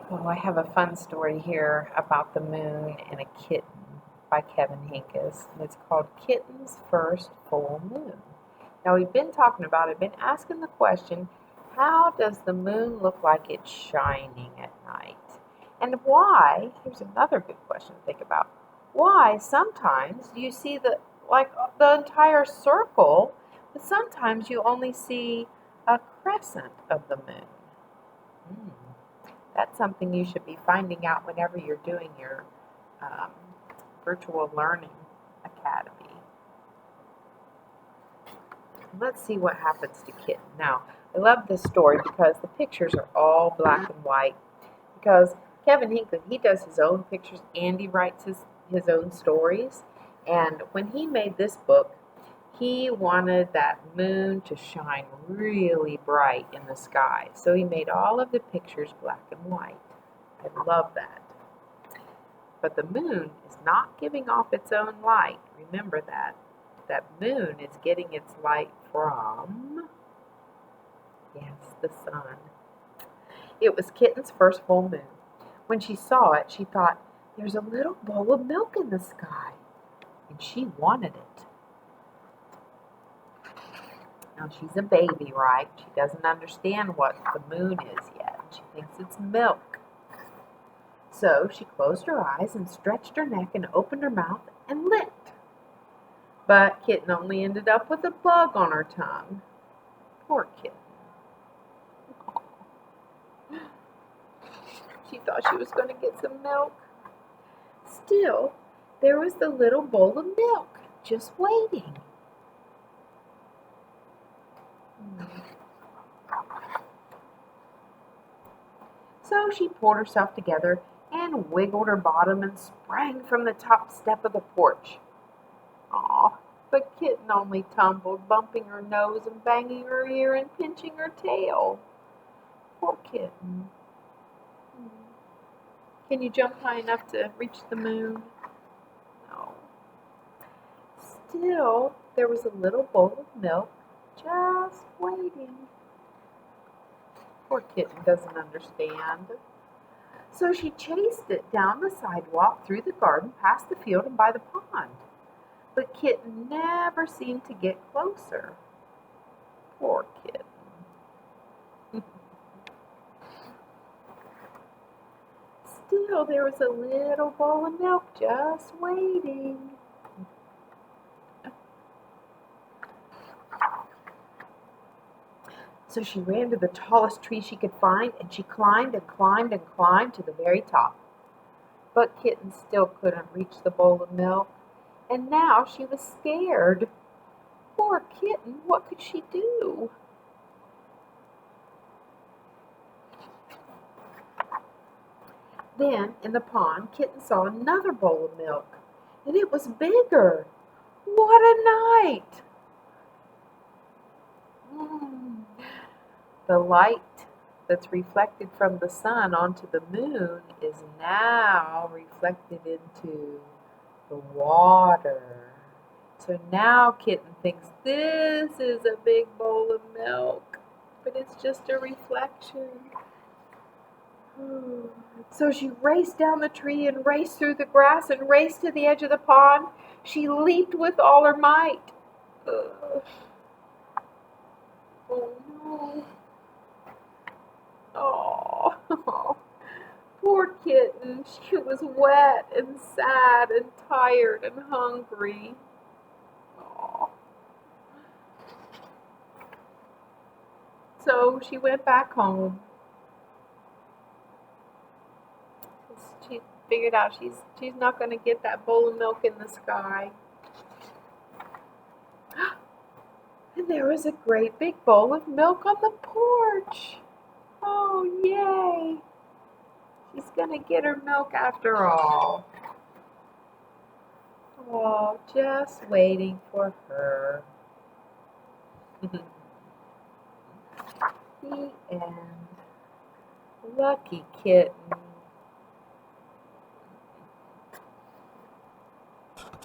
Oh, I have a fun story here about the moon and a kitten by Kevin Hinckus, and it's called Kitten's First Full Moon. Now, we've been talking about it, been asking the question, how does the moon look like it's shining at night? And why, here's another good question to think about, why sometimes you see the entire circle, but sometimes you only see a crescent of the moon? Hmm. That's something you should be finding out whenever you're doing your um, virtual learning academy. Let's see what happens to Kitten. Now, I love this story because the pictures are all black and white. Because Kevin Hinckley, he does his own pictures and he writes his own stories. And when he made this book, he wanted that moon to shine really bright in the sky. So he made all of the pictures black and white. I love that. But the moon is not giving off its own light. Remember that. That moon is getting its light from, yes, the sun. It was Kitten's first full moon. When she saw it, she thought, there's a little bowl of milk in the sky. And she wanted it. Now, she's a baby, right? She doesn't understand what the moon is yet. She thinks it's milk. So she closed her eyes and stretched her neck and opened her mouth and licked. But Kitten only ended up with a bug on her tongue. Poor Kitten. She thought she was going to get some milk. Still, there was the little bowl of milk just waiting. So she pulled herself together and wiggled her bottom and sprang from the top step of the porch. Aw, but Kitten only tumbled, bumping her nose and banging her ear and pinching her tail. Poor Kitten. Can you jump high enough to reach the moon? No. Still, there was a little bowl of milk just waiting. Poor Kitten doesn't understand. So she chased it down the sidewalk, through the garden, past the field, and by the pond. But Kitten never seemed to get closer. Poor Kitten. Still, there was a little bowl of milk just waiting. So she ran to the tallest tree she could find, and she climbed and climbed and climbed to the very top. But Kitten still couldn't reach the bowl of milk, and now she was scared. Poor Kitten, what could she do? Then, in the pond, Kitten saw another bowl of milk, and it was bigger. What a night! The light that's reflected from the sun onto the moon is now reflected into the water. So now Kitten thinks this is a big bowl of milk, but it's just a reflection. So she raced down the tree and raced through the grass and raced to the edge of the pond. She leaped with all her might. Ugh. Oh no. Oh, poor Kitten. She was wet and sad and tired and hungry. Oh. So she went back home. She figured out she's not going to get that bowl of milk in the sky. And there was a great big bowl of milk on the porch. Oh, yay! She's going to get her milk after all. Oh, just waiting for her. The end. Lucky Kitten.